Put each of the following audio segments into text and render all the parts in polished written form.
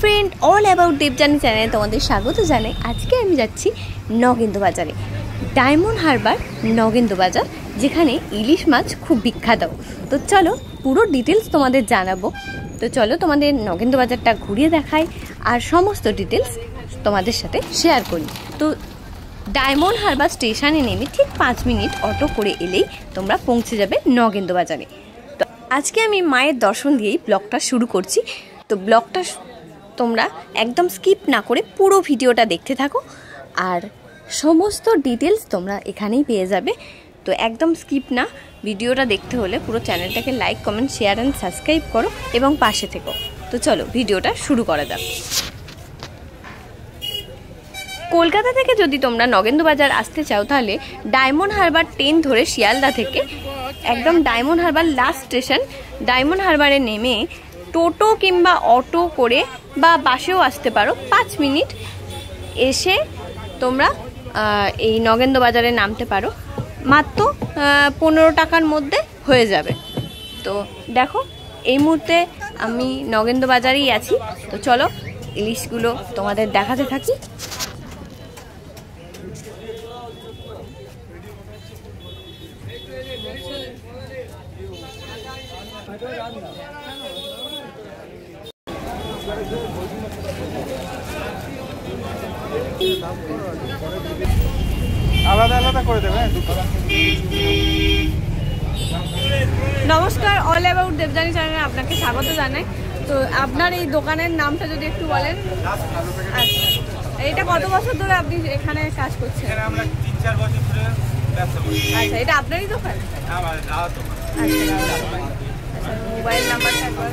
Friend, all about Debjani চ্যানেলে তোমাদের স্বাগত জানাই। আজকে আমি যাচ্ছি নগেন্দ্র বাজারে, ডায়মন্ড হারবার নগেন্দ্র বাজার, যেখানে ইলিশ মাছ খুব বিখ্যাত। তো চলো পুরো ডিটেলস তোমাদের জানাবো। তো চলো তোমাদের নগেন্দ্র বাজারটা ঘুরিয়ে দেখাই আর সমস্ত ডিটেলস তোমাদের সাথে শেয়ার করি। তো ডায়মন্ড হারবার স্টেশনে নেমে ঠিক 5 মিনিট অটো করে এলেই তোমরা পৌঁছে যাবে নগেন্দ্র বাজারে। তো আজকে আমি মায়ের দর্শন দিয়েই ব্লগটা শুরু করছি। তো ব্লগটা তোমরা একদম স্কিপ না করে পুরো ভিডিওটা দেখতে থাকো, আর সমস্ত ডিটেলস তোমরা এখানেই পেয়ে যাবে। তো একদম স্কিপ না, ভিডিওটা দেখতে হলে পুরো চ্যানেলটাকে like, comment, share and subscribe করো এবং পাশে থেকো। তো চলো ভিডিওটা শুরু করা যাক। কলকাতা থেকে যদি তোমরা নগেন্দ্র বাজার আসতে চাও তাহলে ডায়মন্ড হারবার ট্রেন ধরে শিয়ালদা থেকে একদম Diamond Harbour last station Diamond হারবারে নেমে টোটো কিংবা অটো করে বা বাসেও আসতে পারো। 5 মিনিট এসে তোমরা এই নগেন্দ্র বাজারে নামতে পারো। মাত্র 15 টাকার মধ্যে হয়ে যাবে। তো দেখো এই মুহূর্তে আমি নগেন্দ্র বাজারেই আছি। তো চলো ইলিশগুলো তোমাদের দেখাতে থাকি। আলাদা আলাদা করে দেবে। নমস্কার, অল অ্যাবাউট দেবযানী চ্যানেলে আপনাকে স্বাগত জানাই। তো আপনার এই দোকানের নামটা যদি একটু বলেন। আচ্ছা, এটা কত বছর ধরে আপনি এখানে কাজ করছেন? আমরা 3-4 বছর ধরে ব্যবসা করি। আচ্ছা, এটা আপনারই দোকান? আচ্ছা, মোবাইল নাম্বারটা একবার।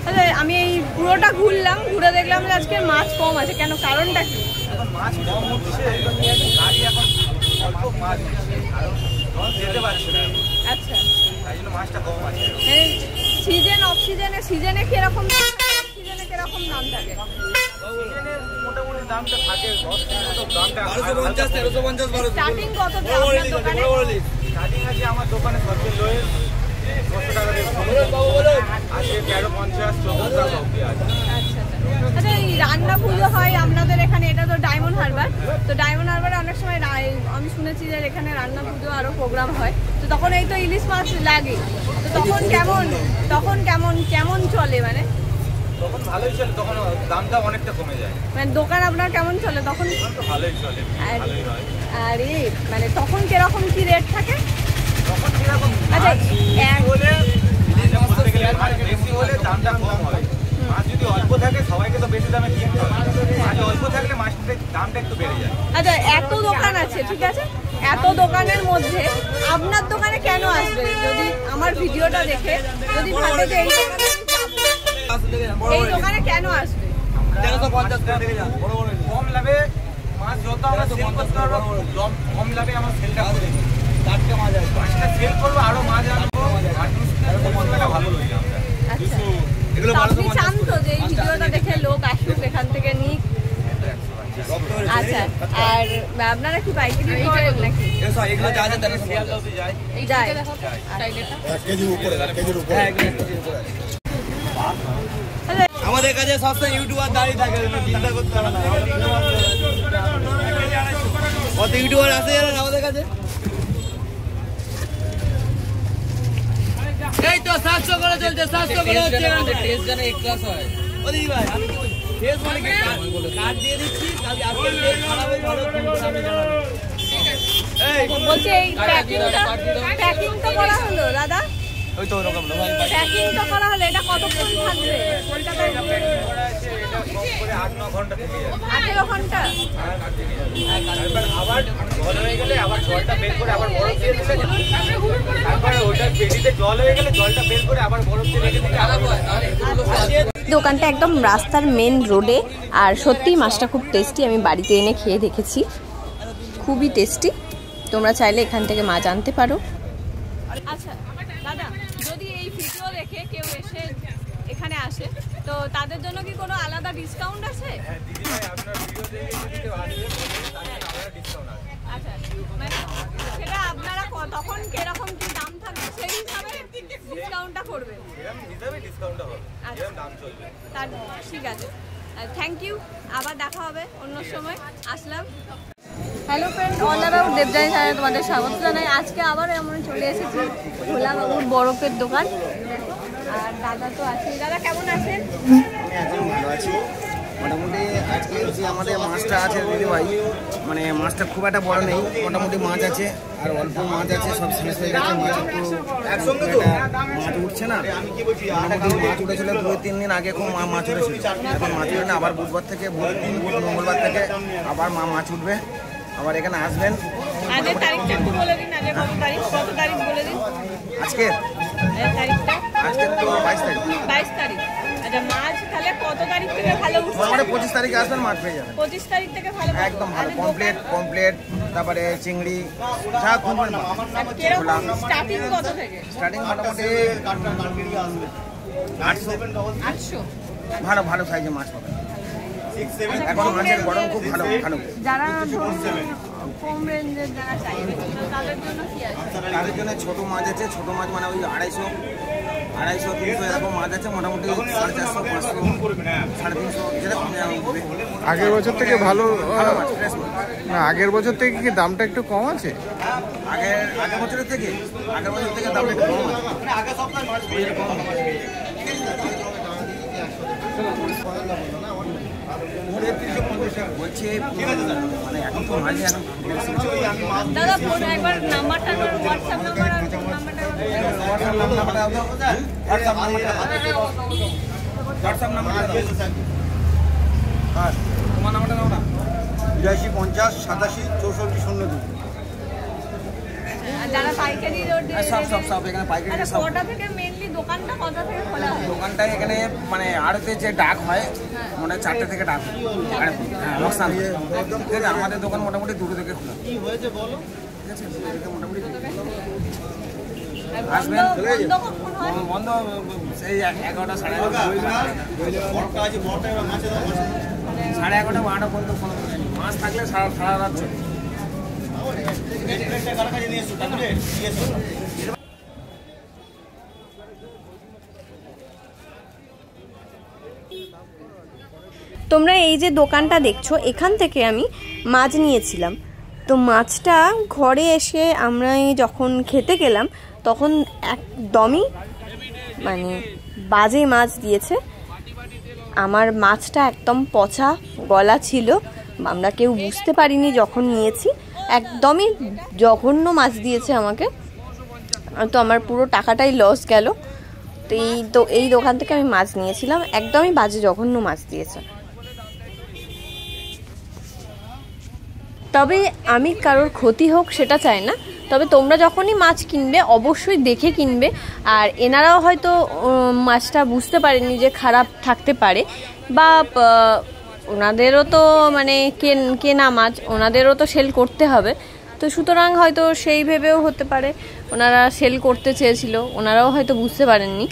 আচ্ছা, আমি এই পুরোটা ঘুরলাম, ঘুরে দেখলাম যে আজকে মাছ কম আছে। কেন, কারণটা কি? মাছ কম হচ্ছে, গাড়ি এখন অল্প মাছ যেতে পারছে না। আচ্ছা, তাই জন্য মাছটা কম আছে। সিজন অফ সিজনে কিরকম সিজনে কিরকম দাম থাকে? মোটামুটি দামটা থাকে, দামটা 1250 স্টার্টিং কত থেকে আপনার দোকানে? স্টার্টিং আছে আমার দোকানে সবচেয়ে লোয়েস্ট 200 টাকা থেকে আছে, 1350 14 টাকা অবধি আছে। আচ্ছা, এই রান্না পুজো হয় আপনাদের এখানে, এটা তো ডায়মন্ড হারবার। তো ডায়মন্ড হারবারে অনেক সময় আমি শুনেছি যে এখানে রান্না পুজো আরো প্রোগ্রাম হয়। তো তখন এই তো ইলিশ মাছ লাগে, তো তখন কেমন চলে? মানে তখন ভালোই চলে, তখন দামটা অনেকটা কমে যায়। মানে দোকান আপনার কেমন চলে তখন? ভালোই চলে, ভালোই হয়। আর এই মানে তখন কিরকম কি রেট থাকে? তখন কিরকম? আচ্ছা, বেশি হলে দামটা কম হয়। মাছ যদি অল্প থাকে সবাইকে তো বেশি দামে কিনতে হয়, মাছ অল্প থাকলে মাছের দামটা একটু বেড়ে যায়। আচ্ছা, এত দোকান আছে, ঠিক আছে, এত দোকানের মধ্যে আপনার দোকানে কেন আসবে? যদি আমার ভিডিওটা দেখে যদি ভাবে যে এই দোকানে কেন আসবে? 1350 টাকা থেকে কম লাভে মাছ যত আমরা সেল করতে পারবো, কম লাভে আমার সেলটা করে দিই। 4টে মাছ আছে, 5টা সেল করবো, আরো মাছ আনবো, ভালো হয়ে যাবে। আচ্ছা, আপনি চান তো যে এই ভিডিওটা দেখে লোক আসুক এখান থেকে নিক? আচ্ছা, আর আপনারা কি পাইকারি করেন নাকি? এগুলো যা যা তারা শিয়ালদা অবধি যায়। আমাদের কাছে সবসময় ইউটিউবার দাঁড়িয়ে থাকে, চিন্তা করতে হবে না। কত ইউটিউবার আছে জানেন আমাদের কাছে? এই তো 700 করে চলছে, 700 করে হচ্ছে। টেস্ট জানা এক ক্লাস হয়। ওদি ভাই টেস্ট মানে কি? কার্ড দিয়ে দিচ্ছি, কালকে আজকে টেস্ট খারাপ হয়ে ভালো তুমি সামনে জানাবে। এই বলছি এই প্যাকিং তো করা হলো দাদা? ওই তো ওরকম না ভাই, প্যাকিং তো করা হলো। এটা কতক্ষণ থাকবে কলকাতায়? প্যাকিং করা আছে, এটা কম করে 8-9 ঘন্টা থেকে যায়। 18 ঘন্টা? তারপর আবার জল হয়ে গেলে আবার জলটা বের করে আবার বরফ দিয়ে দিতে, তারপর ওটা পেটিতে জল হয়ে গেলে জলটা বের করে আবার বরফ দিয়ে রেখে দিতে আবার। দোকানটা একদম রাস্তার মেন রোডে, আর সত্যিই মাছটা খুব টেস্টি। আমি বাড়িতে এনে খেয়ে দেখেছি, খুবই টেস্টি। তোমরা চাইলে এখান থেকে মাছ আনতে পারো। আচ্ছা দাদা, যদি এই ভিডিও দেখে কেউ এসে এখানে আসে তো তাদের জন্য কি কোনো আলাদা ডিসকাউন্ট আছে? হ্যাঁ দিদি ভাই, আপনার ভিডিও দেখে যদি কেউ আসে তাহলে আলাদা ডিসকাউন্ট আছে। আচ্ছা, মানে সেটা আপনারা তখন কিরকম কি দাম থাকবে সেই হিসাবে ডিসকাউন্টটা করবেন? এরকম হিসাবে ডিসকাউন্টটা হবে, এরকম দাম চলবে। তার ঠিক আছে, থ্যাংক ইউ। আবার দেখা হবে অন্য সময়। আসলাম। Hello friend, all about Debjani চ্যানেলে তোমাদের স্বাগত জানাই। আজকে আবার এমন চলে এসেছি ভোলা বাবুর বরফের দোকান। আর দাদা তো আছে। দাদা কেমন আছেন? আমি একদম ভালো আছি। মোটামুটি আজকে যে আমাদের মাছটা আছে দিদি ভাই, মানে মাছটা খুব একটা বড় নেই, মোটামুটি মাছ আছে আর অল্প মাছ আছে, সব শেষ হয়ে গেছে। মাছ একটু মাছ উঠছে না, মোটামুটি মাছ উঠেছিল 2-3 দিন আগে খুব মাছ উঠেছিল, এখন মাছ উঠে না। আবার বুধবার থেকে মঙ্গলবার থেকে আবার মাছ উঠবে, আবার এখানে আসবেন। আজকে তারিখটা একটু বলে দিন। আজকে কত তারিখ? কত তারিখ বলে দিন আজকে তারিখটা? আজকে তো 22 তারিখ। 22 তারিখ। আচ্ছা, মাছ তাহলে কত তারিখ থেকে ভালো উঠছে? মোটামুটি 25 তারিখে আসবেন, মাছ পেয়ে যাবেন 25 তারিখ থেকে ভালো একদম ভালো, কমপ্লিট। তারপরে চিংড়ি যা খুঁজবেন। কিরকম স্টার্টিং কত থেকে? স্টার্টিং মোটামুটি 800। 800। ভালো ভালো সাইজের মাছ পাবেন। এখন মাছের গরম খুব ভালো ভালো। যারা কম রেঞ্জের যারা চাইবে তাদের জন্য কি আছে? তাদের জন্য ছোট মাছ আছে, ছোট মাছ মানে ওই 250, 300 এরকম মাছ আছে। মোটামুটি 450, 500, 350 যেরকম আগের বছর থেকে ভালো ভালো মাছ, ফ্রেশ মাছ। না, আগের বছর থেকে কি দামটা একটু কম আছে? আগের বছর থেকে দামটা একটু কম আছে। বলছি মানে এখন তো মাঝে এখন দাদা ফোন একবার নাম্বারটা, হোয়াটসঅ্যাপ নাম্বার আর ফোন নাম্বারটা। তোমার নাম্বারটা দাও না। 82 50 87 64 02। যারা পাইকারি সব এখানে পাইকারি সব। কটা থেকে মেইনলি দোকানটা কটা থেকে খোলা হয়? দোকানটা এখানে মানে আড়তে যে ডাক হয় মানে 4টে থেকে ডাক হয়। হ্যাঁ, লোকসান ঠিক আছে। আমাদের দোকান মোটামুটি 2টো থেকে খোলা। কি হয়েছে বলো? ঠিক আছে, মোটামুটি আসবেন। বন্ধ সেই 11টা 11:30 11:30 12টা পর্যন্ত কোনো মাছ থাকলে সারা রাত চলে। তোমরা এই যে দোকানটা দেখছো, এখান থেকে আমি মাছ নিয়েছিলাম। তো মাছটা ঘরে এসে আমরা যখন খেতে গেলাম তখন একদমই মানে বাজে মাছ দিয়েছে। আমার মাছটা একদম পচা গলা ছিল, আমরা কেউ বুঝতে পারিনি যখন নিয়েছি। একদমই জঘন্য মাছ দিয়েছে আমাকে, তো আমার পুরো টাকাটাই লস গেল। তো এই দোকান থেকে আমি মাছ নিয়েছিলাম, একদমই বাজে জঘন্য মাছ দিয়েছে। তবে আমি কারোর ক্ষতি হোক সেটা চাই না, তবে তোমরা যখনই মাছ কিনবে অবশ্যই দেখে কিনবে। আর এনারাও হয়তো মাছটা বুঝতে পারেনি যে খারাপ থাকতে পারে, বা ওনাদেরও তো মানে কেনা মাছ, ওনাদেরও তো সেল করতে হবে। তো সুতরাং হয়তো সেই ভেবেও হতে পারে ওনারা সেল করতে চেয়েছিল, ওনারাও হয়তো বুঝতে পারেননি।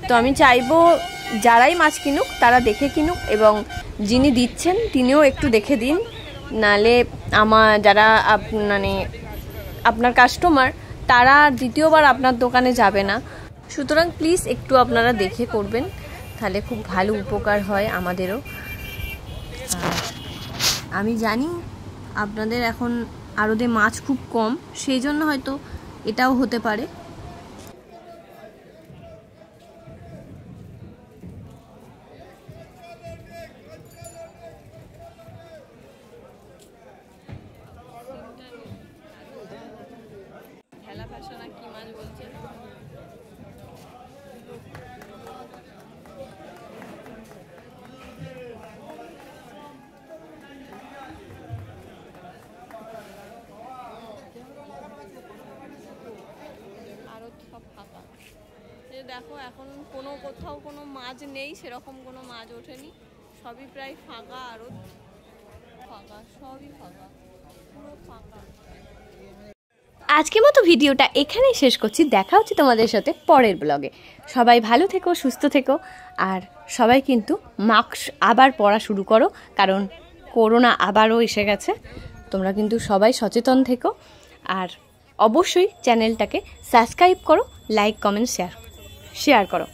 তো আমি চাইবো যারাই মাছ কিনুক তারা দেখে কিনুক, এবং যিনি দিচ্ছেন তিনিও একটু দেখে দিন, নালে যারা মানে আপনার কাস্টমার তারা দ্বিতীয়বার আপনার দোকানে যাবে না। সুতরাং প্লিজ একটু আপনারা দেখে করবেন, তাহলে খুব ভালো উপকার হয় আমাদেরও। আমি জানি আপনাদের এখন আড়তে মাছ খুব কম, সেই জন্য হয়তো এটাও হতে পারে। দেখো এখন কোথাও কোনো মাছ নেই, সেরকম কোনো মাছ ওঠেনি, সবই প্রায় ফাঁকা। আরো ফাঁকা, সবই ফাঁকা, পুরো ফাঁকা। আজকের মতো ভিডিওটা এখানেই শেষ করছি। দেখা হচ্ছে তোমাদের সাথে পরের ব্লগে। সবাই ভালো থেকো, সুস্থ থেকো, আর সবাই কিন্তু মাস্ক আবার পরা শুরু করো, কারণ করোনা আবারও এসে গেছে। তো তোমরা কিন্তু সবাই সচেতন থেকো, আর অবশ্যই চ্যানেলটাকে সাবস্ক্রাইব করো, লাইক কমেন্ট শেয়ার করো।